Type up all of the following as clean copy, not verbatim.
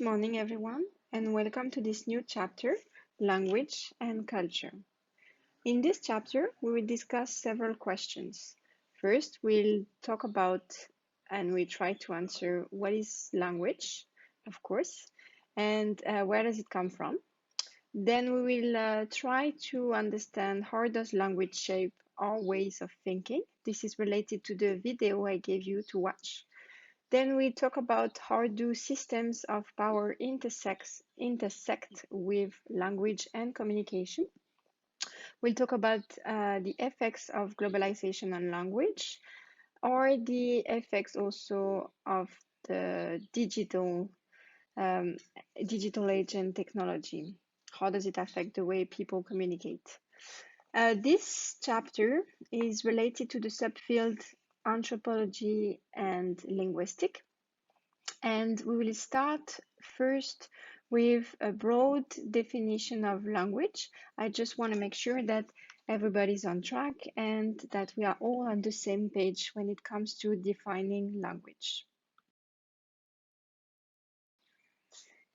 morning, everyone, and welcome to this new chapter, Language and Culture. In this chapter, we will discuss several questions. First, we'll talk about and we try to answer what is language, of course, and where does it come from. Then we will try to understand how does language shape our ways of thinking. This is related to the video I gave you to watch. Then we talk about how do systems of power intersect with language and communication. We'll talk about the effects of globalization on language, or the effects also of the digital age and technology. How does it affect the way people communicate? This chapter is related to the subfield Anthropology and Linguistic. And we will start first with a broad definition of language. I just want to make sure that everybody's on track and that we are all on the same page when it comes to defining language.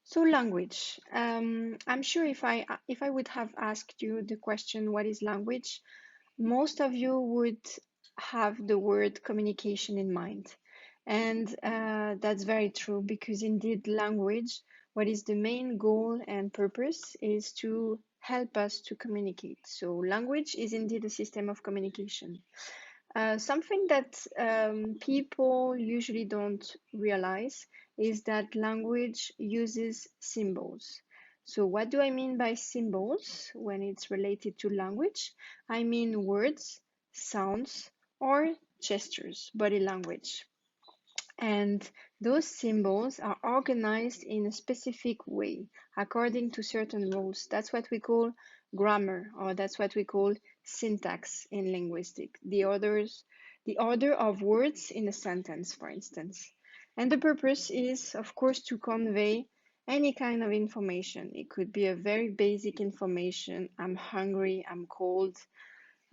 So language. I'm sure if I would have asked you the question, what is language? Most of you would have the word communication in mind. And that's very true because indeed language, what is the main goal and purpose is to help us to communicate. So language is indeed a system of communication. Something that people usually don't realize is that language uses symbols. So what do I mean by symbols when it's related to language? I mean words, sounds, or gestures, body language. And those symbols are organized in a specific way according to certain rules. That's what we call grammar, or that's what we call syntax in linguistics. The order of words in a sentence, for instance. And the purpose is, of course, to convey any kind of information. It could be a very basic information. I'm hungry, I'm cold,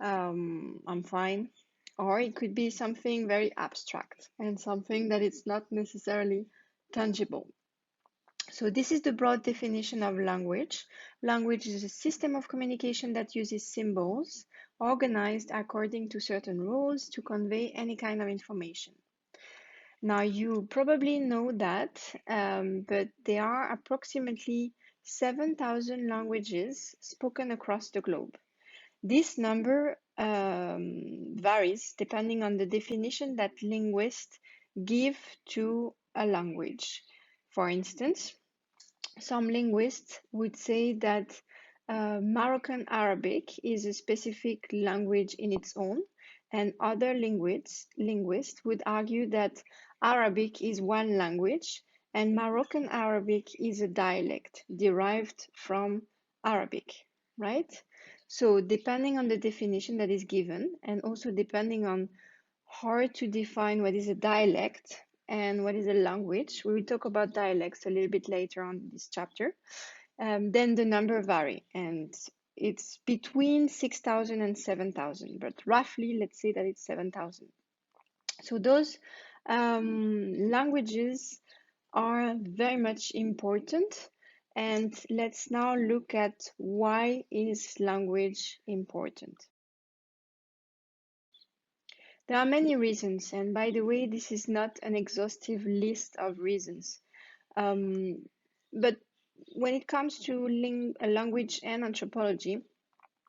I'm fine. Or it could be something very abstract and something that is not necessarily tangible. So this is the broad definition of language. Language is a system of communication that uses symbols organized according to certain rules to convey any kind of information. Now you probably know that, but there are approximately 7,000 languages spoken across the globe. This number varies depending on the definition that linguists give to a language. For instance, some linguists would say that Moroccan Arabic is a specific language in its own, and other linguists would argue that Arabic is one language and Moroccan Arabic is a dialect derived from Arabic, right? So depending on the definition that is given, and also depending on how to define what is a dialect and what is a language, we will talk about dialects a little bit later on in this chapter, then the number vary, and it's between 6,000 and 7,000, but roughly let's say that it's 7,000. So those languages are very much important. And let's now look at why is language important. There are many reasons, and by the way, this is not an exhaustive list of reasons. But when it comes to language and anthropology,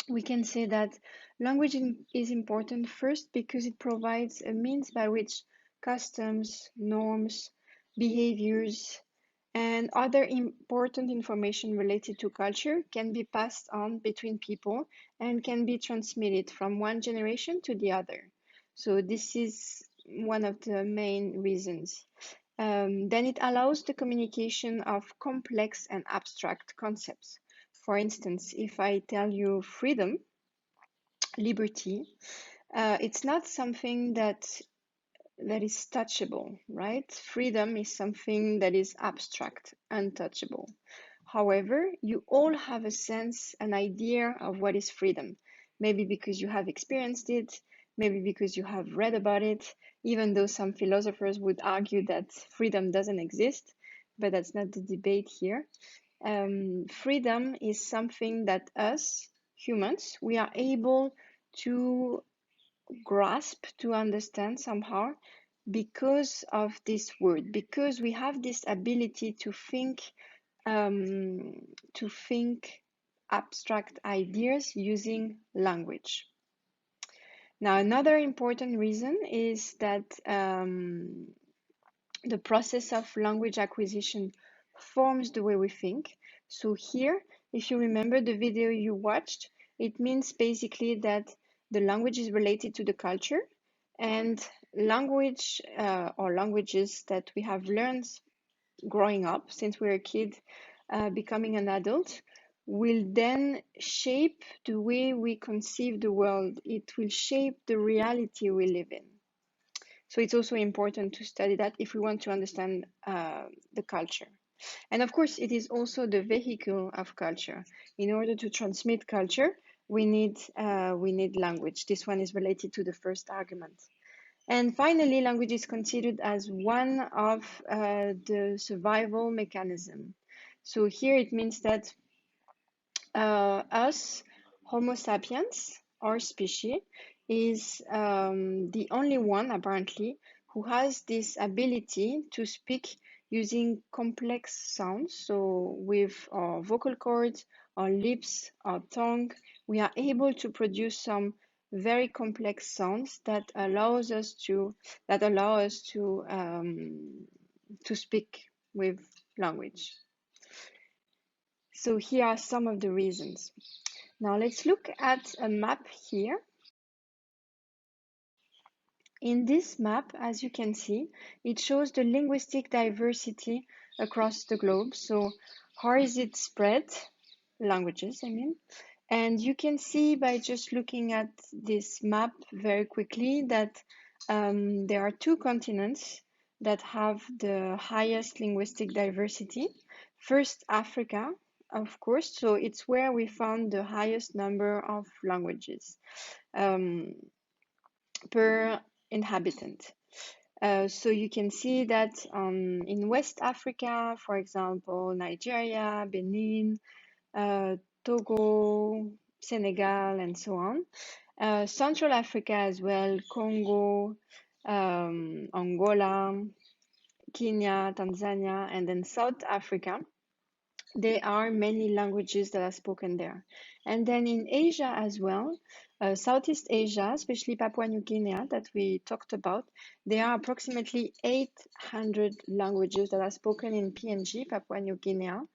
we can say that language is important first because it provides a means by which customs, norms, behaviors, and other important information related to culture can be passed on between people and can be transmitted from one generation to the other. So this is one of the main reasons. Then it allows the communication of complex and abstract concepts. For instance, if I tell you freedom, liberty, it's not something that is touchable, right? Freedom is something that is abstract, untouchable. However, you all have a sense, an idea of what is freedom. Maybe because you have experienced it, maybe because you have read about it, even though some philosophers would argue that freedom doesn't exist. but that's not the debate here. Freedom is something that us humans, we are able to grasp, to understand somehow because of this word, because we have this ability um, to think abstract ideas using language. Now, another important reason is that the process of language acquisition forms the way we think. So here, if you remember the video you watched, it means basically that the language is related to the culture, and language or languages that we have learned growing up since we're a kid, becoming an adult, will then shape the way we conceive the world. It will shape the reality we live in. So it's also important to study that if we want to understand the culture. And of course, it is also the vehicle of culture. In order to transmit culture, we need language. This one is related to the first argument. And finally, language is considered as one of the survival mechanism. So here it means that us, Homo sapiens, our species, is the only one, apparently, who has this ability to speak using complex sounds. So with our vocal cords, our lips, our tongue, we are able to produce some very complex sounds that allow us to speak with language. So here are some of the reasons. Now let's look at a map here. In this map, as you can see, it shows the linguistic diversity across the globe. So how is it spread? Languages, I mean. And you can see by just looking at this map very quickly that there are two continents that have the highest linguistic diversity. First, Africa, of course. So it's where we found the highest number of languages per inhabitant. So you can see that in West Africa, for example, Nigeria, Benin, Togo, Senegal, and so on. Central Africa as well, Congo, Angola, Kenya, Tanzania, and then South Africa. There are many languages that are spoken there. And then in Asia as well, Southeast Asia, especially Papua New Guinea that we talked about, there are approximately 800 languages that are spoken in PNG, Papua New Guinea.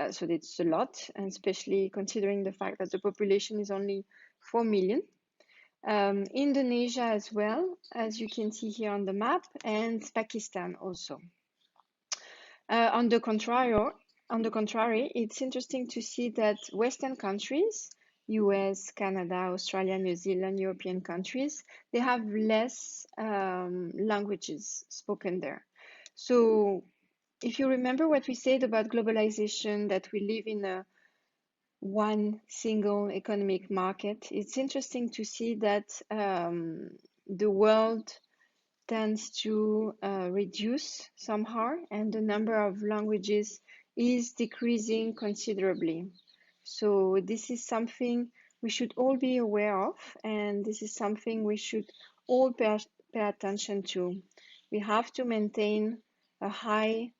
So it's a lot, and especially considering the fact that the population is only 4 million. Indonesia as well, as you can see here on the map, and Pakistan also. On the contrary, it's interesting to see that Western countries, US, Canada, Australia, New Zealand, European countries, they have less languages spoken there. So if you remember what we said about globalization, that we live in a one single economic market, it's interesting to see that the world tends to reduce somehow, and the number of languages is decreasing considerably. So this is something we should all be aware of, and this is something we should all pay attention to. We have to maintain a high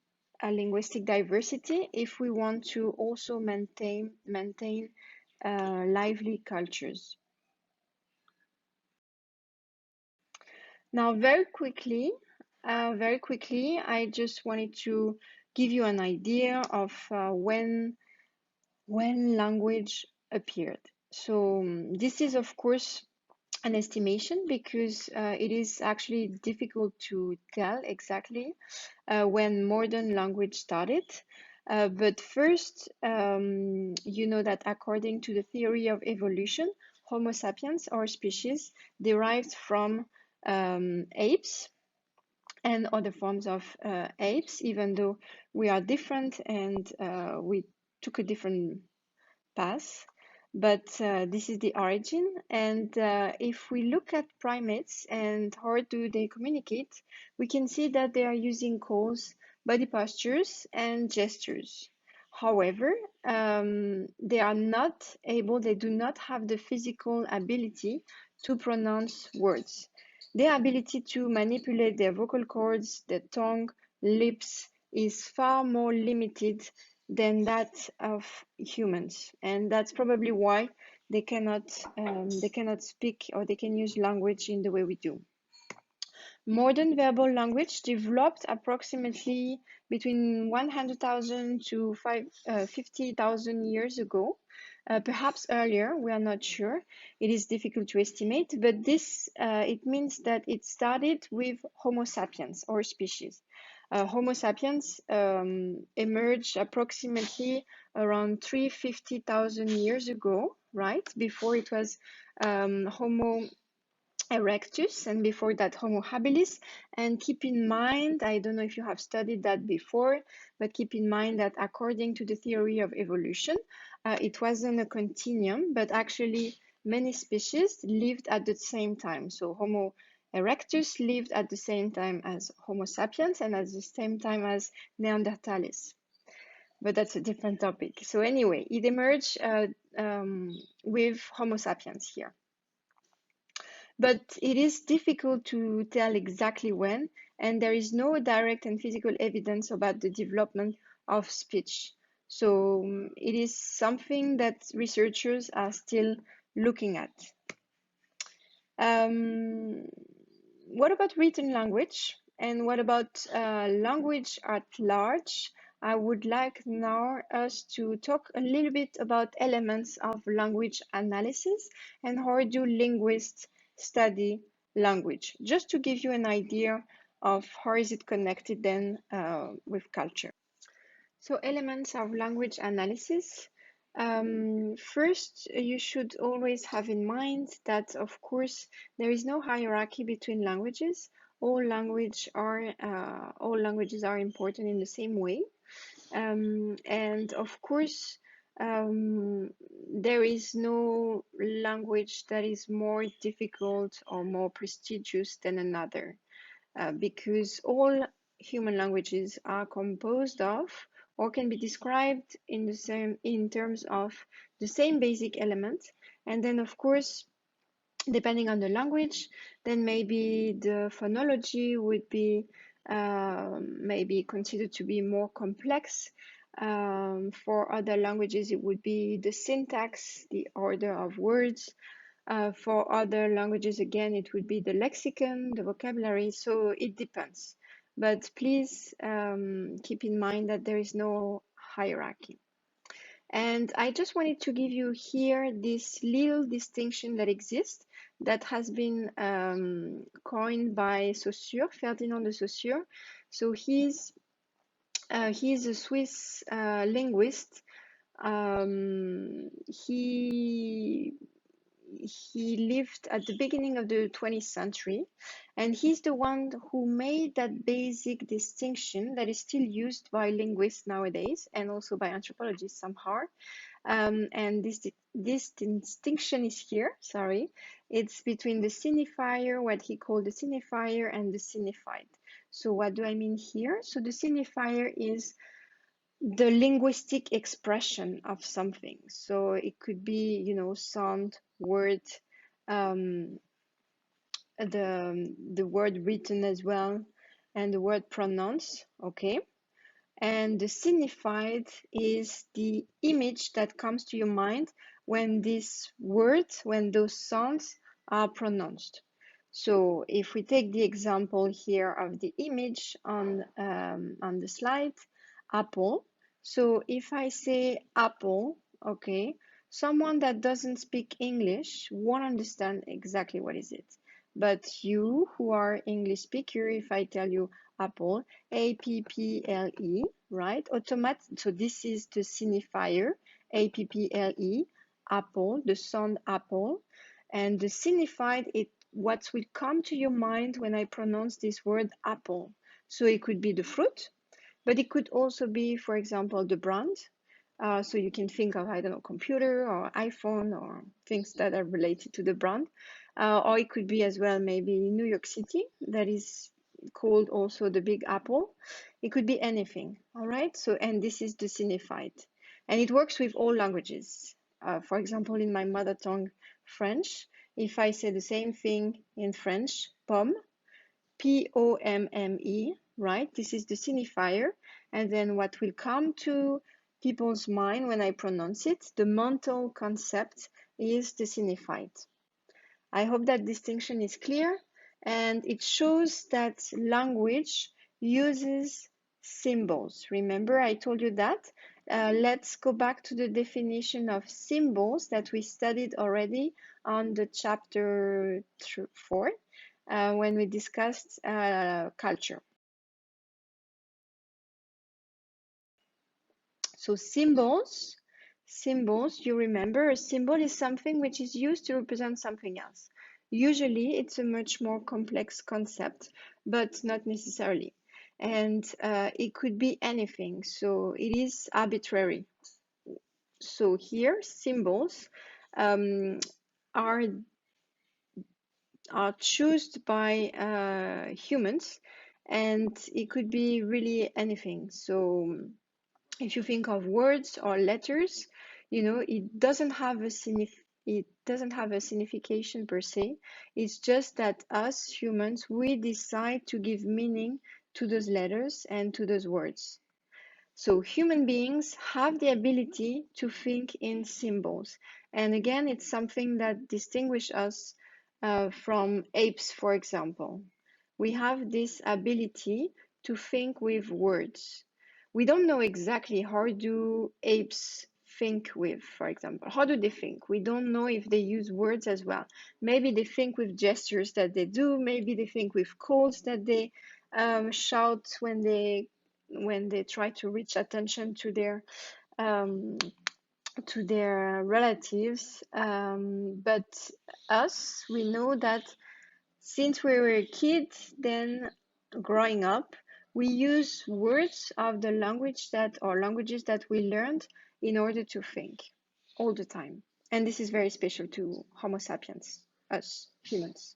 linguistic diversity if we want to also maintain lively cultures. Now, very quickly, I just wanted to give you an idea of when language appeared. So this is, of course, an estimation because it is actually difficult to tell exactly when modern language started. But first, you know that according to the theory of evolution, Homo sapiens, our species, derived from apes and other forms of apes, even though we are different and we took a different path. But this is the origin. And if we look at primates and how do they communicate, we can see that they are using calls body postures, and gestures. However, they do not have the physical ability to pronounce words. Their ability to manipulate their vocal cords, their tongue, lips is far more limited than that of humans, and that's probably why they cannot speak, or they can use language in the way we do. Modern verbal language developed approximately between 100,000 to 50,000 years ago, perhaps earlier, we are not sure. It is difficult to estimate, but it means that it started with Homo sapiens, or species. Homo sapiens emerged approximately around 350,000 years ago, right? Before it was Homo erectus, and before that Homo habilis. And keep in mind, I don't know if you have studied that before, but keep in mind that according to the theory of evolution, it wasn't a continuum, but actually many species lived at the same time. So Homo erectus lived at the same time as Homo sapiens and at the same time as Neanderthalis. But that's a different topic. So anyway, it emerged with Homo sapiens here. But it is difficult to tell exactly when, and there is no direct and physical evidence about the development of speech. So it is something that researchers are still looking at. What about written language? And what about language at large? I would like now us to talk a little bit about elements of language analysis and how do linguists study language, just to give you an idea of how is it connected then with culture. So elements of language analysis. First, you should always have in mind that, of course, there is no hierarchy between languages. All languages are important in the same way. And of course, there is no language that is more difficult or more prestigious than another, because all human languages are composed of, or can be described in terms of the same basic elements. And then, of course, depending on the language, then maybe the phonology would be maybe considered to be more complex. For other languages, it would be the syntax, the order of words. For other languages, again, it would be the lexicon, the vocabulary. So it depends. But please keep in mind that there is no hierarchy. And I just wanted to give you here this little distinction that exists, that has been coined by Saussure, Ferdinand de Saussure. So he's a Swiss linguist. He lived at the beginning of the 20th century, and he's the one who made that basic distinction that is still used by linguists nowadays, and also by anthropologists somehow. And this distinction is here, it's between the signifier, what he called the signifier, and the signified. So what do I mean here? So the signifier is the linguistic expression of something. So it could be, sound, word, the word written as well, and the word pronounced, okay? And the signified is the image that comes to your mind when these words, when those sounds are pronounced. So if we take the example here of the image on the slide, apple. So if I say apple, okay, someone that doesn't speak English won't understand exactly what is it. But you who are English speaker, if I tell you apple, A-P-P-L-E, right? So this is the signifier, A-P-P-L-E, apple, the sound apple. And the signified, what will come to your mind when I pronounce this word apple. So it could be the fruit, but it could also be, for example, the brand. So you can think of, I don't know, computer or iPhone or things that are related to the brand. Or it could be as well maybe New York City, that is called also the Big Apple. It could be anything, all right? So, and this is the signified. And it works with all languages. For example, in my mother tongue, French, if I say the same thing in French, pomme, P-O-M-M-E, right? This is the signifier. And then what will come to people's mind when I pronounce it, the mental concept is the signified. I hope that distinction is clear, and it shows that language uses symbols. Remember, I told you that. Let's go back to the definition of symbols that we studied already on the chapter 4 when we discussed culture. So symbols, you remember, a symbol is something which is used to represent something else. Usually it's a much more complex concept, but not necessarily. And it could be anything, so it is arbitrary. So here, symbols are chosen by humans, and it could be really anything. So if you think of words or letters, you know, it doesn't have a signification per se. It's just that us humans, we decide to give meaning to those letters and to those words. So human beings have the ability to think in symbols. And again, it's something that distinguishes us from apes, for example. We have this ability to think with words. We don't know exactly how do apes think with, for example. How do they think? We don't know if they use words as well. Maybe they think with gestures that they do. Maybe they think with calls that they shout when they try to reach attention um, to their relatives. But us, we know that since we were a kid, then growing up, we use words of the language that or languages that we learned in order to think all the time. And this is very special to Homo sapiens, us humans.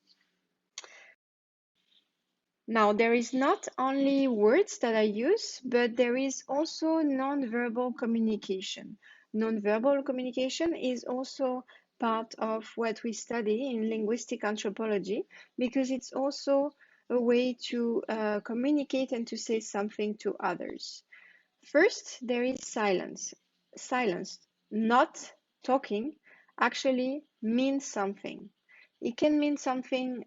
Now, there is not only words that I use, but there is also nonverbal communication. Nonverbal communication is also part of what we study in linguistic anthropology because it's also a way to communicate and to say something to others. First, there is silence. Silence, not talking, actually means something. It can mean something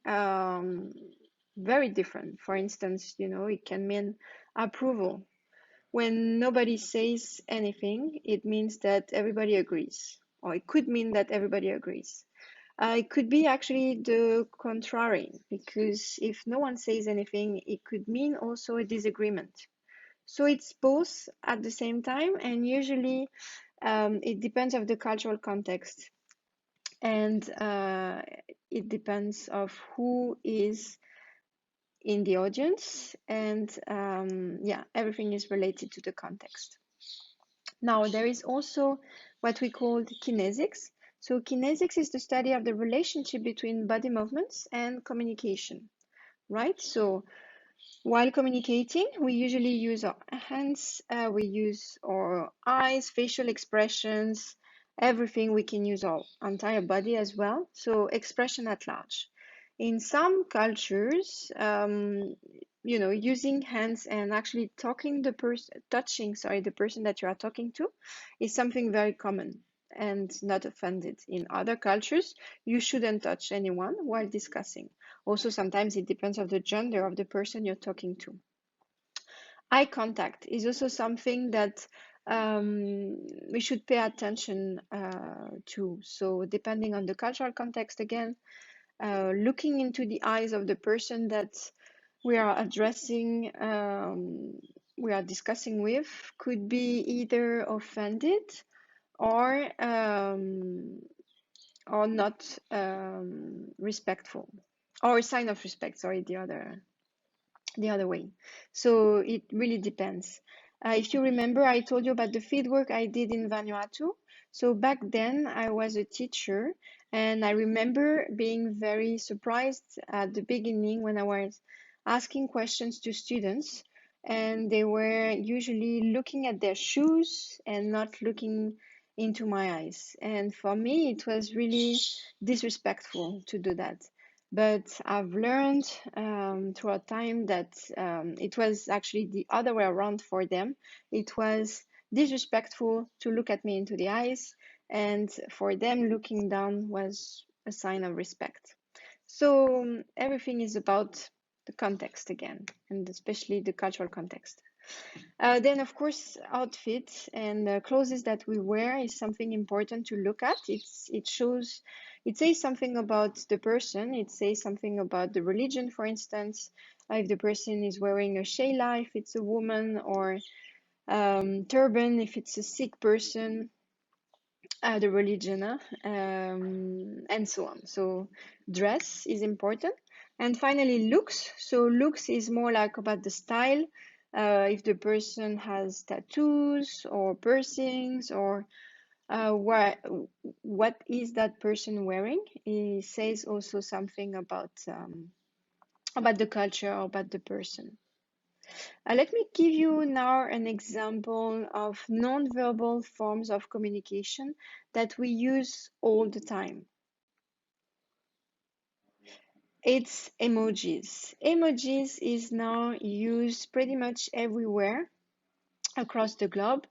very different. For instance, you know, it can mean approval. When nobody says anything, it means that everybody agrees, or it could mean that everybody agrees. It could be actually the contrary, because if no one says anything, it could mean also a disagreement. So it's both at the same time, and usually it depends of the cultural context, and it depends of who is in the audience, and yeah, everything is related to the context. Now, there is also what we call kinesics. So kinesics is the study of the relationship between body movements and communication, right? So while communicating, we usually use our hands, we use our eyes, facial expressions, everything. We can use our entire body as well. So expression at large. In some cultures, you know, using hands and actually touching, the person that you are talking to is something very common and not offended. In other cultures, you shouldn't touch anyone while discussing. Also, sometimes it depends on the gender of the person you're talking to. Eye contact is also something that we should pay attention to. So depending on the cultural context, again, looking into the eyes of the person that we are addressing, we are discussing with, could be either offended or not respectful, or a sign of respect, sorry, the other way. So it really depends. If you remember, I told you about the field work I did in Vanuatu. So back then I was a teacher, and I remember being very surprised at the beginning when I was asking questions to students, and they were usually looking at their shoes and not looking into my eyes. And for me, it was really disrespectful to do that. But I've learned throughout time that it was actually the other way around for them. It was disrespectful to look at me into the eyes, and for them, looking down was a sign of respect. So everything is about the context again, and especially the cultural context. Then, of course, outfits and clothes that we wear is something important to look at. It says something about the person. It says something about the religion, for instance. If the person is wearing a shayla, if it's a woman, or turban, if it's a Sikh person, the religion, and so on. So dress is important. And finally, looks. So looks is more like about the style. If the person has tattoos or piercings, or what is that person wearing? It says also something about the culture or about the person. Let me give you now an example of non-verbal forms of communication that we use all the time. It's emojis. Emojis is now used pretty much everywhere across the globe,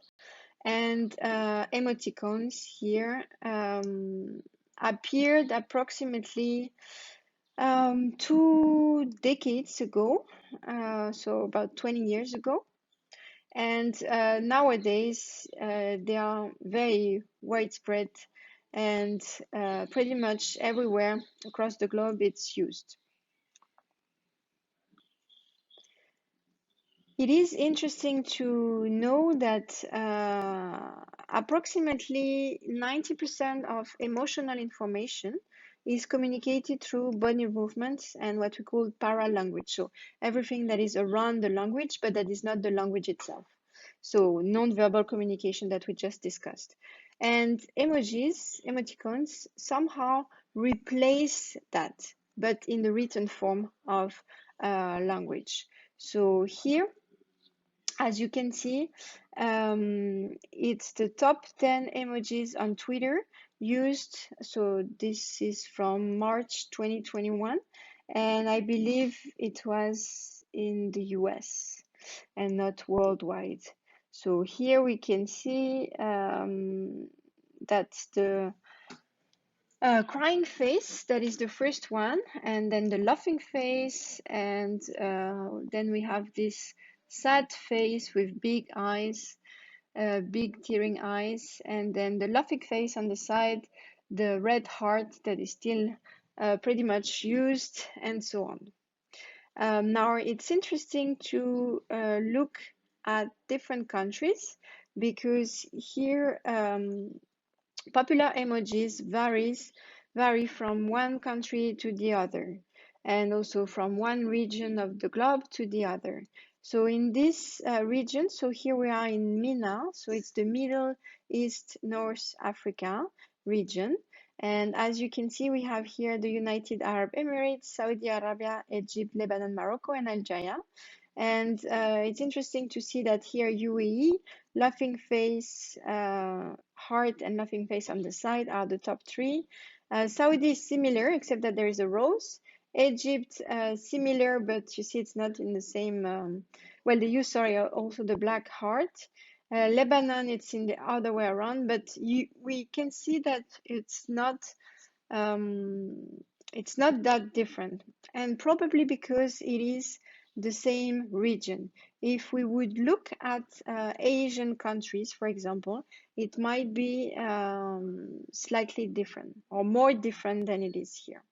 and emoticons here appeared approximately 2 decades ago, so about 20 years ago. And nowadays, they are very widespread, and pretty much everywhere across the globe it's used. It is interesting to know that approximately 90% of emotional information is communicated through body movements and what we call paralanguage. So everything that is around the language, but that is not the language itself. So non-verbal communication that we just discussed. And emojis, emoticons, somehow replace that, but in the written form of language. So here, as you can see, it's the top 10 emojis on Twitter used. So this is from March 2021, and I believe it was in the US and not worldwide. So here we can see that's the crying face, that is the first one, and then the laughing face, and then we have this sad face with big eyes, big tearing eyes, and then the laughing face on the side, the red heart that is still pretty much used, and so on. Now it's interesting to look at different countries, because here popular emojis vary from one country to the other, and also from one region of the globe to the other. So in this region, so here we are in MENA, so it's the Middle East North Africa region. And as you can see, we have here the United Arab Emirates, Saudi Arabia, Egypt, Lebanon, Morocco, and Algeria. And it's interesting to see that here UAE, laughing face, heart, and laughing face on the side are the top three. Saudi is similar, except that there is a rose. Egypt, similar, but you see it's not in the same, well, they use, sorry, also the black heart. Lebanon, it's in the other way around, but we can see that it's not that different, and probably because it is the same region. If we would look at Asian countries, for example, it might be slightly different or more different than it is here.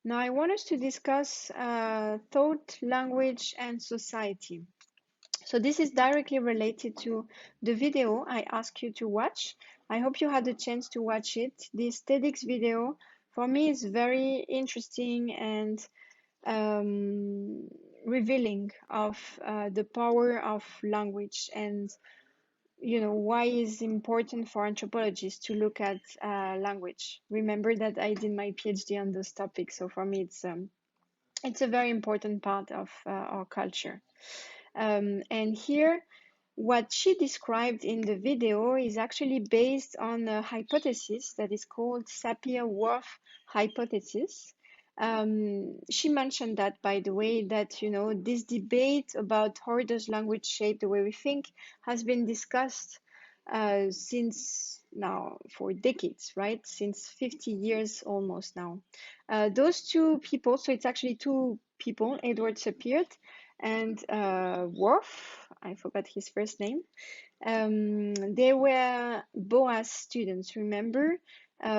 Now I want us to discuss thought, language, and society. So this is directly related to the video I asked you to watch. I hope you had a chance to watch it. This TEDx video for me is very interesting and revealing of the power of language and why is important for anthropologists to look at language. Remember that I did my PhD on this topic, so for me it's a very important part of our culture. And here, what she described in the video is actually based on a hypothesis that is called Sapir-Whorf hypothesis. She mentioned that, by the way, that this debate about how does language shape the way we think has been discussed since now for decades, right? Since 50 years almost now. Those two people, so it's actually two people, Edward Sapir and Worf, I forgot his first name. They were Boas students, remember?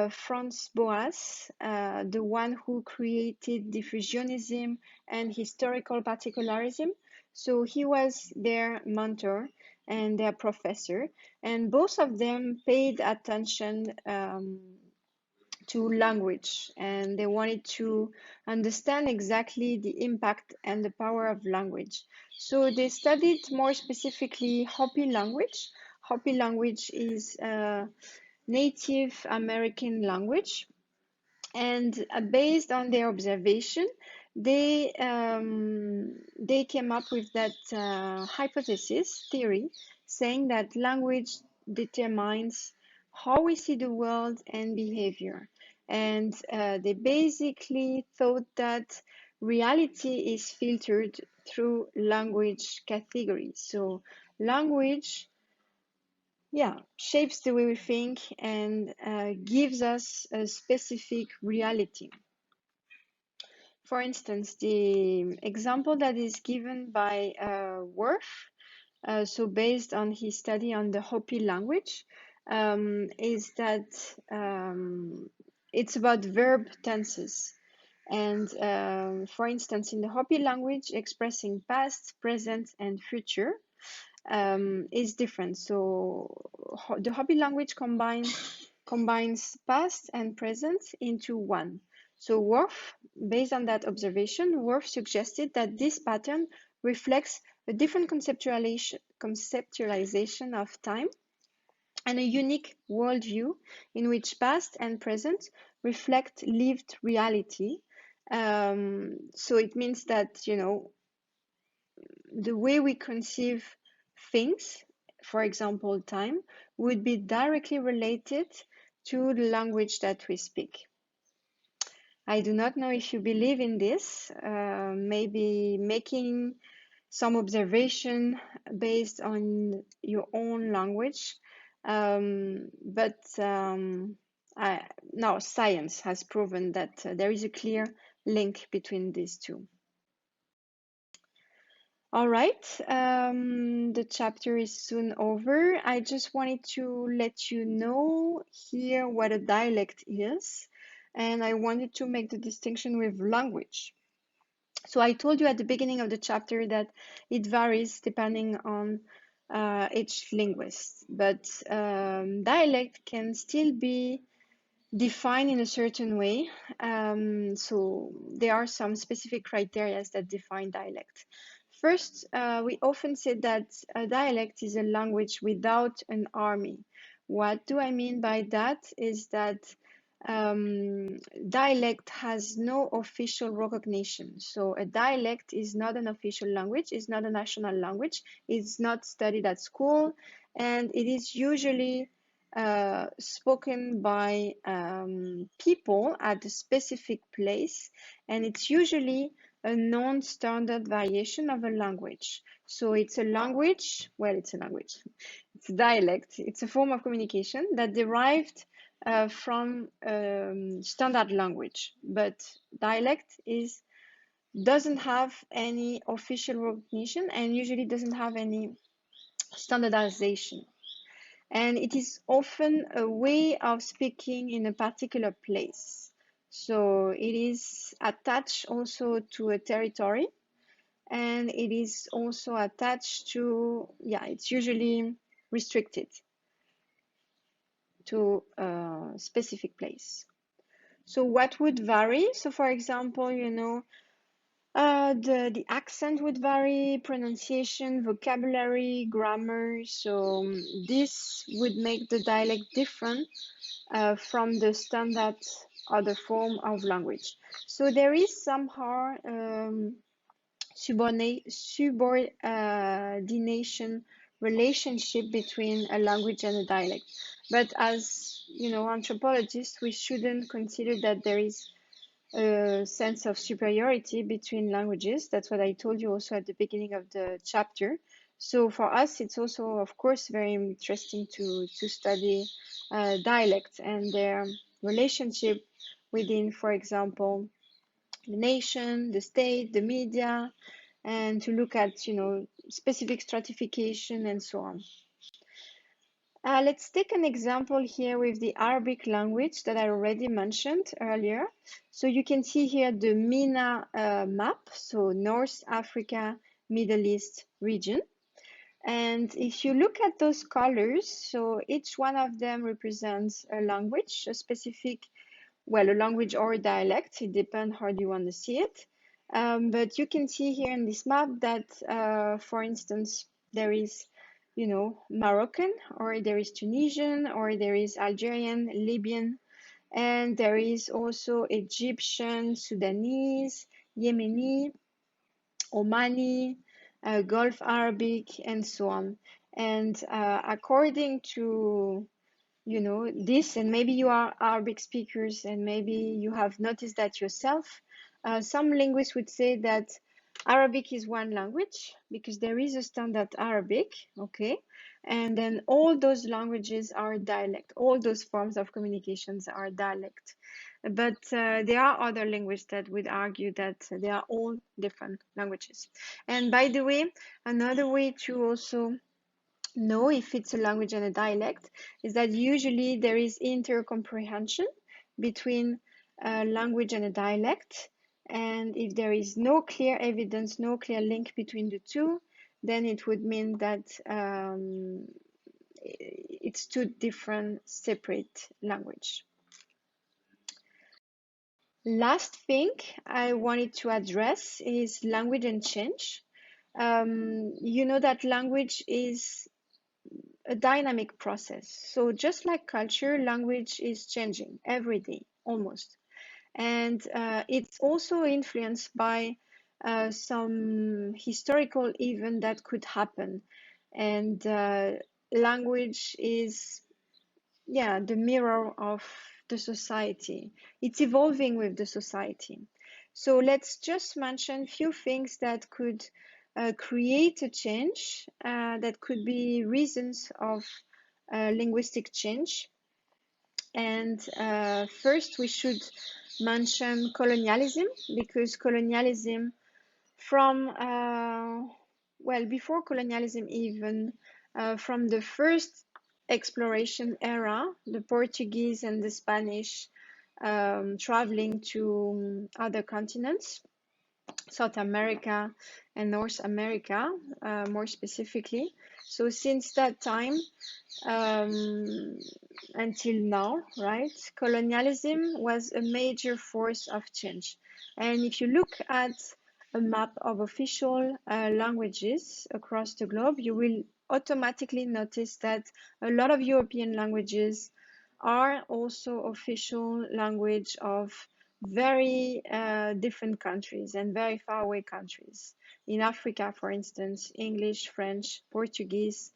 Franz Boas, the one who created diffusionism and historical particularism. So he was their mentor and their professor, and both of them paid attention to language, and they wanted to understand exactly the impact and the power of language. So they studied more specifically Hopi language. Hopi language is a Native American language, and based on their observation, they came up with that hypothesis theory, saying that language determines how we see the world and behavior. And they basically thought that reality is filtered through language categories. So language, yeah, shapes the way we think and gives us a specific reality. For instance, the example that is given by Worf, so based on his study on the Hopi language, is that it's about verb tenses. And for instance, in the Hopi language, expressing past, present, and future is different. So the Hopi language combines past and present into one. So Worf, based on that observation, Worf suggested that this pattern reflects a different conceptualization of time and a unique worldview in which past and present reflect lived reality. So it means that, the way we conceive things, for example, time, would be directly related to the language that we speak. I do not know if you believe in this, maybe making some observation based on your own language, but now science has proven that there is a clear link between these two. All right, the chapter is soon over. I just wanted to let you know here what a dialect is, and I wanted to make the distinction with language. So I told you at the beginning of the chapter that it varies depending on each linguist, but dialect can still be defined in a certain way. So there are some specific criteria that define dialect. First, we often say that a dialect is a language without an army. What do I mean by that? Is that dialect has no official recognition. So a dialect is not an official language, it's not a national language, it's not studied at school, and it is usually spoken by people at a specific place, and it's usually a non-standard variation of a language. So it's a language, well, it's a language, it's a dialect, it's a form of communication that derived from standard language, but dialect doesn't have any official recognition and usually doesn't have any standardization. And it is often a way of speaking in a particular place. So it is attached also to a territory, and it is also attached to, it's usually restricted to a specific place. So what would vary? So for example, The accent would vary, pronunciation, vocabulary, grammar. So this would make the dialect different from the standard other form of language. So there is somehow subordination relationship between a language and a dialect. But as you know, anthropologists, we shouldn't consider that there is a sense of superiority between languages. That's what I told you also at the beginning of the chapter. So for us, it's also, of course, very interesting to study dialects and their relationship within, for example, the nation, the state, the media, and to look at, you know, specific stratification and so on. Let's take an example here with the Arabic language that I already mentioned earlier. So you can see here the MENA map, so North Africa, Middle East region. And if you look at those colors, so each one of them represents a language, a specific, well, a language or a dialect. It depends how you want to see it. But you can see here in this map that, for instance, there is, you know, Moroccan, or there is Tunisian, or there is Algerian, Libyan, and there is also Egyptian, Sudanese, Yemeni, Omani, Gulf Arabic, and so on. And according to, you know, this, and maybe you are Arabic speakers and maybe you have noticed that yourself, some linguists would say that Arabic is one language because there is a standard Arabic, okay, and then all those languages are dialect, all those forms of communications are dialect. But there are other linguists that would argue that they are all different languages. And by the way, another way to also know if it's a language and a dialect is that usually there is intercomprehension between a language and a dialect. And if there is no clear evidence, no clear link between the two, then it would mean that it's two different separate language. Last thing I wanted to address is language and change. You know that language is a dynamic process. So just like culture, language is changing every day, almost. And it's also influenced by some historical event that could happen. And language is, yeah, the mirror of the society. It's evolving with the society. So let's just mention few things that could create a change, that could be reasons of linguistic change. And first, we should mention colonialism, because colonialism from, well, before colonialism even, from the first exploration era, the Portuguese and the Spanish traveling to other continents, South America and North America, more specifically. So since that time until now, right, colonialism was a major force of change. And if you look at a map of official languages across the globe, you will automatically notice that a lot of European languages are also official language of very different countries and very far away countries. In Africa, for instance, English, French, Portuguese,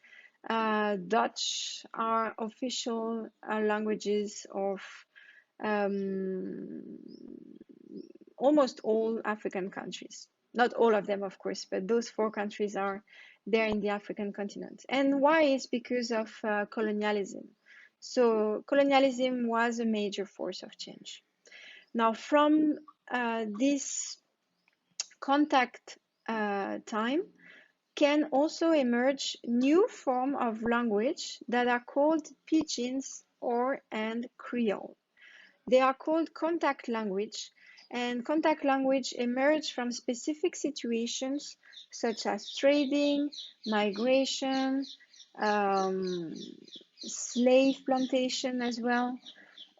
Dutch are official languages of um, almost all African countries. Not all of them, of course, but those four countries are there in the African continent. And why? It's because of colonialism. So colonialism was a major force of change. Now, from this contact time can also emerge new form of language that are called pidgins and Creole. They are called contact language, and contact language emerge from specific situations such as trading, migration, slave plantation as well,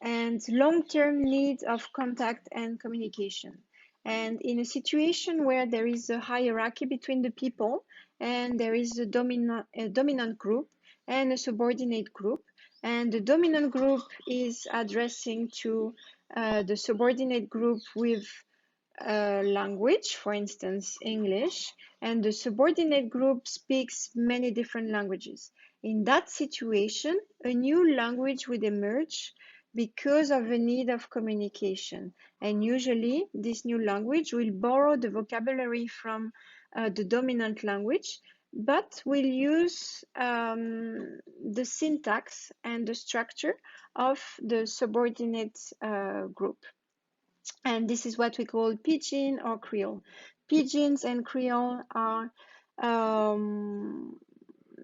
and long-term need of contact and communication. And in a situation where there is a hierarchy between the people and there is a dominant group and a subordinate group, and the dominant group is addressing to the subordinate group with language, for instance, English, and the subordinate group speaks many different languages. In that situation, a new language would emerge because of a need of communication. And usually, this new language will borrow the vocabulary from the dominant language, but will use the syntax and the structure of the subordinate group. And this is what we call Pidgin or Creole. Pidgins and Creole are,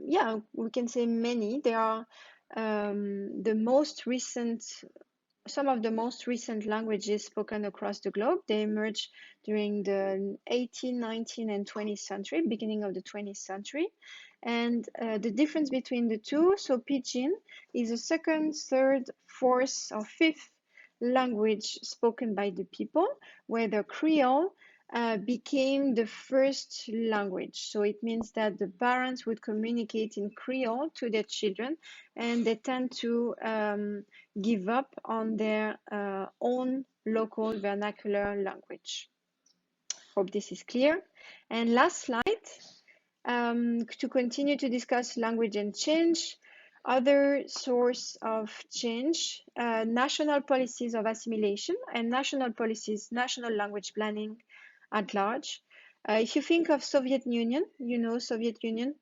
yeah, we can say many. They are the most recent, some of the most recent languages spoken across the globe. They emerged during the 18th, 19th, and 20th century, beginning of the 20th century. And the difference between the two, so Pidgin is a second, third, fourth, or fifth language spoken by the people, where the Creole became the first language. So it means that the parents would communicate in Creole to their children, and they tend to give up on their own local vernacular language. Hope this is clear. And last slide, to continue to discuss language and change, other source of change, national policies of assimilation and national policies, national language planning at large. If you think of Soviet Union, you know Soviet Union,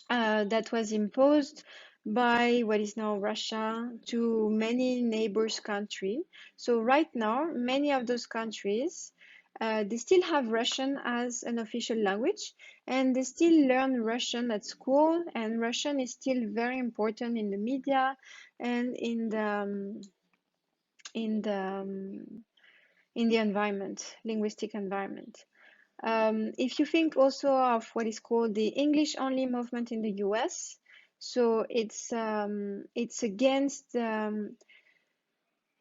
that was imposed by what is now Russia to many neighbors countries. So right now, many of those countries, they still have Russian as an official language, and they still learn Russian at school, and Russian is still very important in the media and in the environment, linguistic environment. If you think also of what is called the English-only movement in the US, so it's against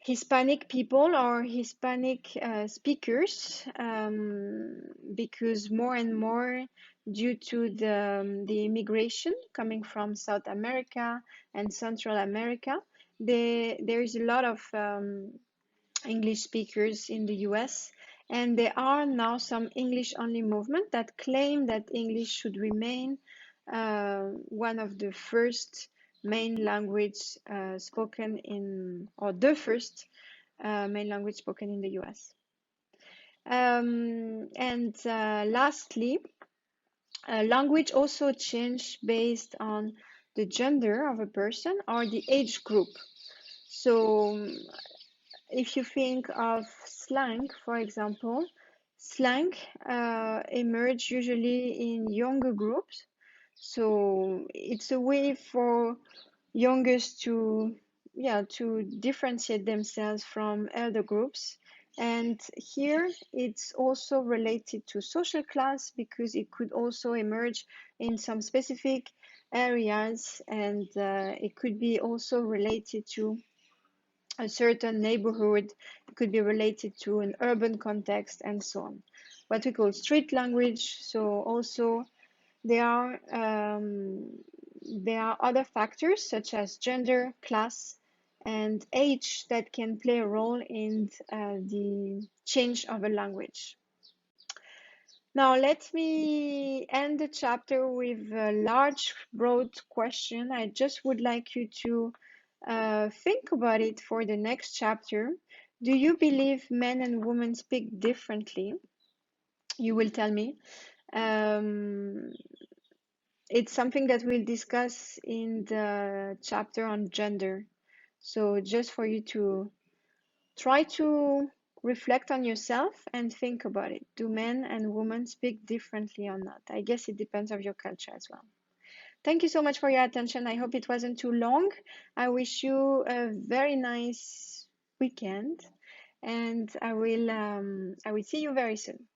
Hispanic people or Hispanic speakers, because more and more, due to the immigration coming from South America and Central America, there is a lot of English speakers in the US, and there are now some English-only movement that claim that English should remain one of the first main language spoken in, or the first main language spoken in the US. And lastly, language also change based on the gender of a person or the age group. So if you think of slang, for example, slang emerge usually in younger groups. So it's a way for youngest to differentiate themselves from elder groups. And here it's also related to social class, because it could also emerge in some specific areas, and it could be also related to a certain neighborhood, it could be related to an urban context, and so on. What we call street language. So also there are other factors such as gender, class, and age that can play a role in the change of a language. Now let me end the chapter with a large, broad question. I just would like you to think about it for the next chapter. Do you believe men and women speak differently? You will tell me. It's something that we'll discuss in the chapter on gender. So just for you to try to reflect on yourself and think about it. Do men and women speak differently or not? I guess it depends on your culture as well. Thank you so much for your attention. I hope it wasn't too long. I wish you a very nice weekend, and I will see you very soon.